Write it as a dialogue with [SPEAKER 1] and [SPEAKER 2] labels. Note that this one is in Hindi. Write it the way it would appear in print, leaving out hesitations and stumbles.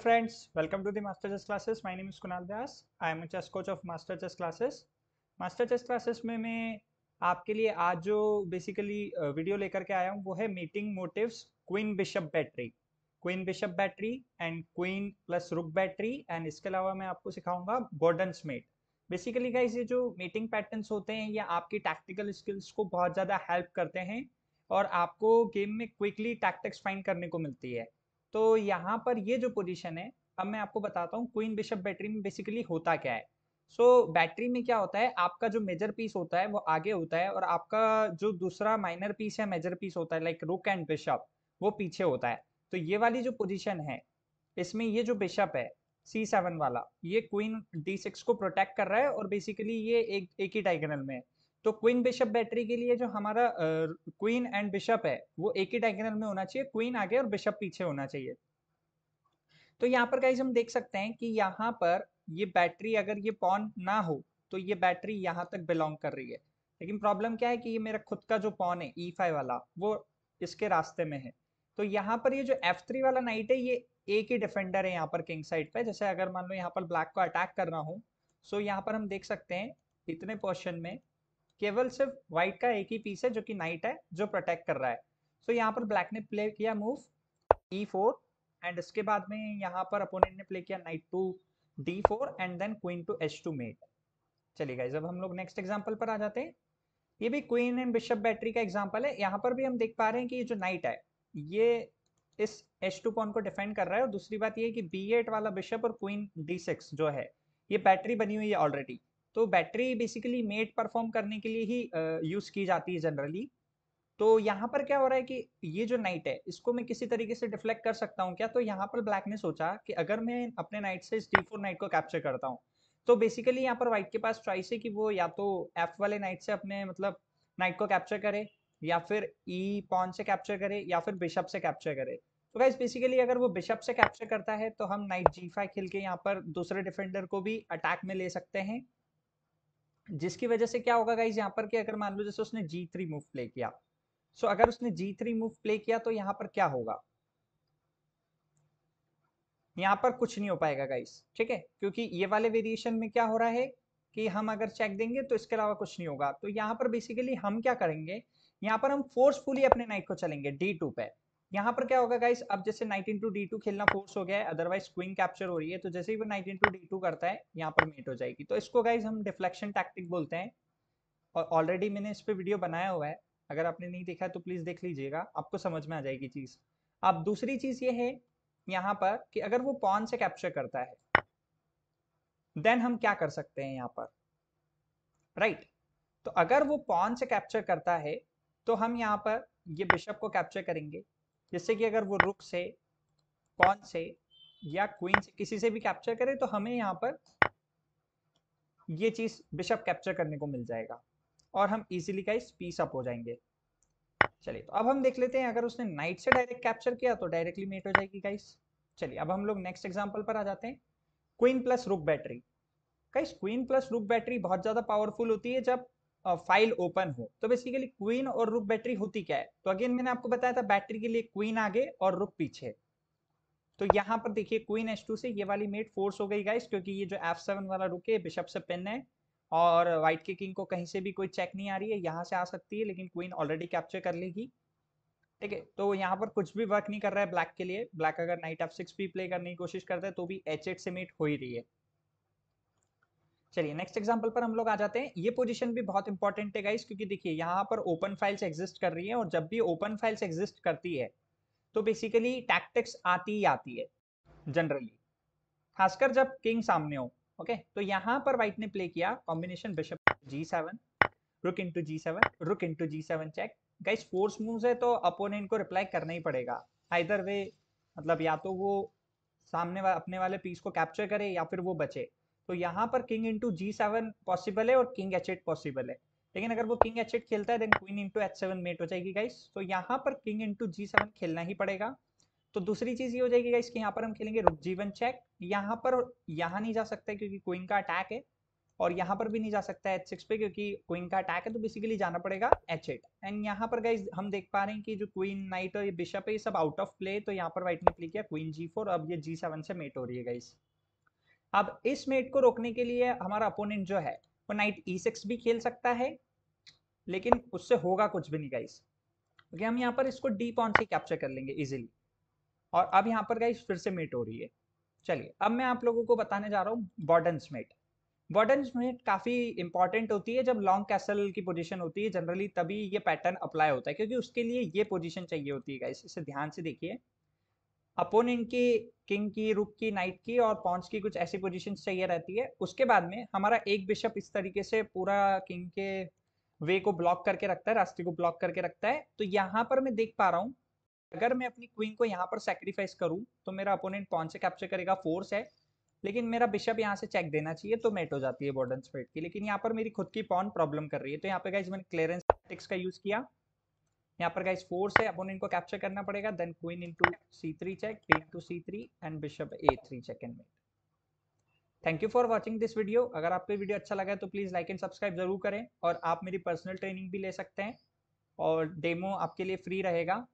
[SPEAKER 1] friends, welcome to the Master Chess classes. My name is Kunal Vyas. I am a chess coach of Master Chess classes. Master Chess classes में मैं आपके लिए आज जो बेसिकली वीडियो लेकर के आया हूँ वो है mating motives queen bishop battery and queen plus rook battery and इसके अलावा मैं आपको सिखाऊंगा गॉर्डन्स मेट। बेसिकली गाइस ये जो मीटिंग पैटर्न्स होते हैं ये आपकी टैक्टिकल स्किल्स को बहुत ज़्यादा हेल्प करते हैं और आपको गेम में क्विकली टैक्टिक्स फाइंड करने को मिलती है। तो यहाँ पर ये जो पोजीशन है, अब मैं आपको बताता हूँ क्वीन बिशप बैटरी में बेसिकली होता क्या है। बैटरी में क्या होता है, आपका जो मेजर पीस होता है वो आगे होता है और आपका जो दूसरा माइनर पीस या मेजर पीस होता है लाइक रुक एंड बिशप वो पीछे होता है। तो ये वाली जो पोजीशन है इसमें ये जो बिशप है C7 वाला ये क्वीन D6 को प्रोटेक्ट कर रहा है और बेसिकली ये एक ही डायगोनल में है। तो क्वीन बिशप बैटरी के लिए जो हमारा क्वीन एंड बिशप है वो एक ही डायगोनल में होना चाहिए, क्वीन आगे और बिशप पीछे होना चाहिए। तो यहाँ पर गाइस हम देख सकते हैं कि यहाँ पर ये बैटरी अगर ये पॉन ना हो तो ये बैटरी यहाँ तक बिलोंग कर रही है, लेकिन प्रॉब्लम क्या है कि ये मेरा खुद का जो पॉन है E5 वाला वो इसके रास्ते में है। तो यहाँ पर ये जो F3 वाला नाइट है ये एक ही डिफेंडर है यहाँ पर किंग साइड पे। जैसे अगर मान लो यहाँ पर ब्लैक को अटैक कर रहा हूँ, सो यहाँ पर हम देख सकते हैं इतने पोर्शन में केवल सिर्फ व्हाइट का एक ही पीस है जो कि नाइट है जो प्रोटेक्ट कर रहा है। सो यहाँ पर ब्लैक ने प्ले किया मूव E4 एंड इसके बाद में यहाँ पर अपोनेंट ने प्ले किया knight to D4 and then queen to H2 mate. चलिए गाइस अब हम लोग नेक्स्ट एग्जांपल पर आ जाते हैं। ये भी क्वीन एंड बिशप बैटरी का एग्जांपल है। यहाँ पर भी हम देख पा रहे हैं कि ये जो नाइट है ये इस H2 पॉन को डिफेंड कर रहा है और दूसरी बात ये है कि B8 वाला बिशप और क्वीन D6 जो है ये बैटरी बनी हुई है ऑलरेडी। तो बैटरी बेसिकली मेट परफॉर्म करने के लिए ही यूज की जाती है जनरली। तो यहाँ पर क्या हो रहा है कि ये जो नाइट है इसको मैं किसी तरीके से डिफ्लेक्ट कर सकता हूँ क्या। तो यहाँ पर ब्लैक ने सोचा कि अगर मैं अपने नाइट से इस D4 नाइट को कैप्चर करता हूँ तो बेसिकली यहाँ पर व्हाइट के पास चॉइस है कि वो या तो F वाले नाइट से अपने मतलब नाइट को कैप्चर करे या फिर E पॉन से कैप्चर करे या फिर बिशप से कैप्चर करे। तो गाइस बेसिकली अगर वो बिशप से कैप्चर करता है तो हम नाइट G5 खेल के यहाँ पर दूसरे डिफेंडर को भी अटैक में ले सकते हैं, जिसकी वजह से क्या होगा गाइस यहाँ पर कि अगर मान लो जैसे उसने G3 मूव प्ले किया, सो अगर उसने G3 मूव प्ले किया तो यहाँ पर क्या होगा, यहाँ पर कुछ नहीं हो पाएगा गाइस, ठीक है, क्योंकि ये वाले वेरिएशन में क्या हो रहा है कि हम अगर चेक देंगे तो इसके अलावा कुछ नहीं होगा। तो यहाँ पर बेसिकली हम क्या करेंगे, यहाँ पर हम फोर्सफुली अपने नाइट को चलेंगे D2 पे। यहाँ पर क्या होगा गाइस, अब जैसे नाइट इंटू D2 खेलना फोर्स हो गया है, अदरवाइज क्वीन कैप्चर हो रही है, तो जैसे ही वो नाइट इंटू D2 करता है यहाँ पर मेट हो जाएगी। तो इसको गाइस हम डिफ्लेक्शन टैक्टिक बोलते हैं और ऑलरेडी मैंने इस पे वीडियो बनाया हुआ है। अगर आपने नहीं देखा है तो प्लीज देख लीजिएगा, आपको समझ में आ जाएगी चीज। अब दूसरी चीज ये है यहाँ पर कि अगर वो पॉन से कैप्चर करता है देन हम क्या कर सकते हैं यहाँ पर, राइट। तो अगर वो पॉन से कैप्चर करता है तो हम यहाँ पर ये बिशप को कैप्चर करेंगे, जिससे कि अगर वो रुक से, पॉन से या क्वीन से किसी से भी कैप्चर करे तो हमें यहाँ पर ये चीज बिशप कैप्चर करने को मिल जाएगा और हम इजीली गाइस पीस अप हो जाएंगे। चलिए तो अब हम देख लेते हैं अगर उसने नाइट से डायरेक्ट कैप्चर किया तो डायरेक्टली मेट हो जाएगी गाइस। चलिए अब हम लोग नेक्स्ट एग्जांपल पर आ जाते हैं, queen plus rook battery. Guys queen plus rook battery बहुत ज्यादा पावरफुल होती है जब फाइल ओपन हो। तो बेसिकली क्वीन और रुक बैटरी होती क्या है, तो अगेन मैंने आपको बताया था बैटरी के लिए क्वीन आगे और रुक पीछे। तो यहाँ पर देखिए क्वीन H2 से ये वाली मेट फोर्स हो गई गाइस, क्योंकि ये जो F7 वाला रुक है बिशप से पिन है और व्हाइट के किंग को कहीं से भी कोई चेक नहीं आ रही है, यहाँ से आ सकती है लेकिन क्वीन ऑलरेडी कैप्चर कर लेगी, ठीक है। तो यहाँ पर कुछ भी वर्क नहीं कर रहा है ब्लैक के लिए। ब्लैक अगर नाइट F6 भी प्ले करने की कोशिश करता है तो भी H8 से मेट हो ही रही है। चलिए नेक्स्ट एग्जांपल पर हम लोग आ जाते हैं। ये पोजीशन भी बहुत इंपॉर्टेंट है गाइस, क्योंकि देखिए यहाँ पर ओपन फाइल्स एग्जिस्ट कर रही है और जब भी ओपन फाइल्स एग्जिस्ट करती है तो बेसिकली टैक्टिक्स आती ही आती है जनरली, खासकर जब किंग सामने हो। ओके तो यहाँ पर व्हाइट ने प्ले किया combination bishop G7, rook into G7, rook into G7 check. Guys force moves है तो अपोनेंट को रिप्लाई करना ही पड़ेगा आइदर वे, मतलब या तो वो अपने वाले पीस को कैप्चर करे या फिर वो बचे। तो यहाँ पर किंग इंटू G7 पॉसिबल है और किंग H8 पॉसिबल है, लेकिन अगर वो किंग H8 खेलता है then queen into H7 met हो जाएगी गाइस। तो यहाँ पर किंग इंटू G7 खेलना ही पड़ेगा। तो दूसरी चीज ये हो जाएगी गाइस कि यहाँ पर हम खेलेंगे रुक G1 चेक। यहाँ पर यहाँ नहीं जा सकते क्योंकि क्वीन का अटैक है, और यहाँ पर भी नहीं जा सकता h6 पे क्योंकि क्वीन का अटैक है, तो बेसिकली जाना पड़ेगा h8। एंड यहाँ पर गाइज हम देख पा रहे हैं कि जो क्वीन नाइट और ये बिशप है ये सब आउट ऑफ प्ले, तो यहाँ पर व्हाइट ने प्ले किया क्वीन g4, अब ये g7 से मेट हो रही है गाइज। अब इस मेट को रोकने के लिए हमारा अपोनेंट जो है वो नाइट e6 भी खेल सकता है, लेकिन उससे होगा कुछ भी नहीं गाइज, क्योंकि हम यहाँ पर इसको डी पॉन से कैप्चर कर लेंगे इजिली। और अब यहाँ पर गाइज फिर से मेट हो रही है। चलिए अब मैं आप लोगों को बताने जा रहा हूँ बॉर्डन्स मेट। बॉर्डन्स मेट काफी इंपॉर्टेंट होती है जब लॉन्ग कैसल की पोजीशन होती है जनरली, तभी ये पैटर्न अप्लाई होता है, क्योंकि उसके लिए ये पोजीशन चाहिए होती है गाइस। इसे ध्यान से देखिए, अपोनेंट की किंग की, रुक की, नाइट की और पॉन्स की कुछ ऐसी पोजीशन चाहिए रहती है। उसके बाद में हमारा एक बिशप इस तरीके से पूरा किंग के वे को ब्लॉक करके रखता है, रास्ते को ब्लॉक करके रखता है। तो यहाँ पर मैं देख पा रहा हूँ अगर मैं अपनी क्वीन को यहाँ पर सेक्रीफाइस करूँ तो मेरा अपोनेंट पॉन से कैप्चर करेगा, फोर्स है, लेकिन मेरा बिशप यहाँ से चेक देना चाहिए, तो मेट हो जाती है बॉर्डन्स मेट की। लेकिन यहाँ पर मेरी खुद की पॉन प्रॉब्लम कर रही है, तो यहाँ पे गाइज मैंने क्लियरेंस टैक्टिक्स का यूज किया। यहाँ पर गाइज फोर्स है, अपोनेंट को कैप्चर करना पड़ेगा, then queen into c3 check, queen to c3 and bishop a3 check and mate. Thank you for watching this video. अगर आपको वीडियो अच्छा लगा है तो प्लीज लाइक एंड सब्सक्राइब जरूर करें, और आप मेरी पर्सनल ट्रेनिंग भी ले सकते हैं और डेमो आपके लिए फ्री रहेगा।